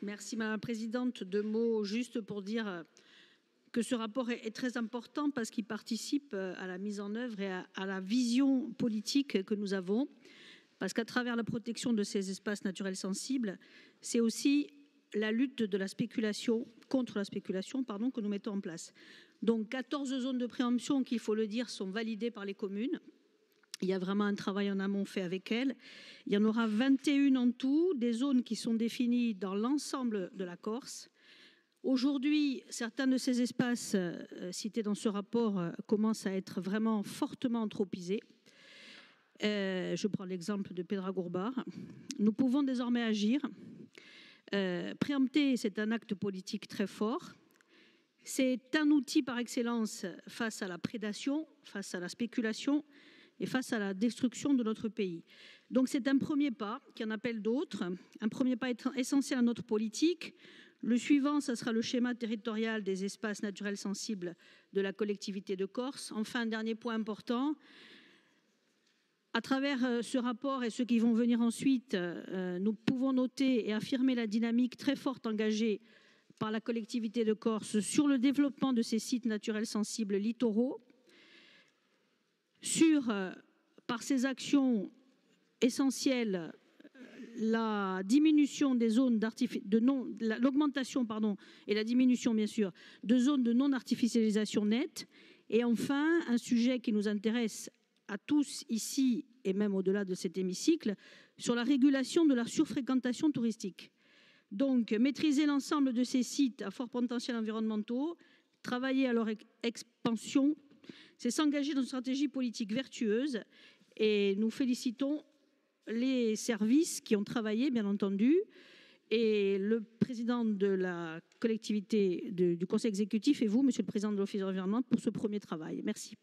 Merci Madame la Présidente. Deux mots juste pour dire que ce rapport est très important parce qu'il participe à la mise en œuvre et à la vision politique que nous avons. Parce qu'à travers la protection de ces espaces naturels sensibles, c'est aussi la lutte de la spéculation, contre la spéculation, pardon, que nous mettons en place. Donc 14 zones de préemption qui, il faut le dire, sont validées par les communes. Il y a vraiment un travail en amont fait avec elles. Il y en aura 21 en tout, des zones qui sont définies dans l'ensemble de la Corse. Aujourd'hui, certains de ces espaces cités dans ce rapport commencent à être vraiment fortement anthropisés. Je prends l'exemple de Pedragourbar. Nous pouvons désormais agir. Préempter, c'est un acte politique très fort. C'est un outil par excellence face à la prédation, face à la spéculation et face à la destruction de notre pays. Donc c'est un premier pas qui en appelle d'autres, un premier pas essentiel à notre politique. Le suivant, ça sera le schéma territorial des espaces naturels sensibles de la collectivité de Corse. Enfin, un dernier point important. À travers ce rapport et ceux qui vont venir ensuite, nous pouvons noter et affirmer la dynamique très forte engagée par la collectivité de Corse sur le développement de ces sites naturels sensibles littoraux, par ces actions essentielles, la diminution des zones l'augmentation et la diminution bien sûr de zones de non-artificialisation nette, et enfin un sujet qui nous intéresse à tous ici et même au-delà de cet hémicycle, sur la régulation de la surfréquentation touristique. Donc maîtriser l'ensemble de ces sites à fort potentiel environnementaux, travailler à leur expansion, c'est s'engager dans une stratégie politique vertueuse, et nous félicitons les services qui ont travaillé, bien entendu, et le président de la collectivité du conseil exécutif et vous, monsieur le président de l'Office de l'environnement, pour ce premier travail. Merci.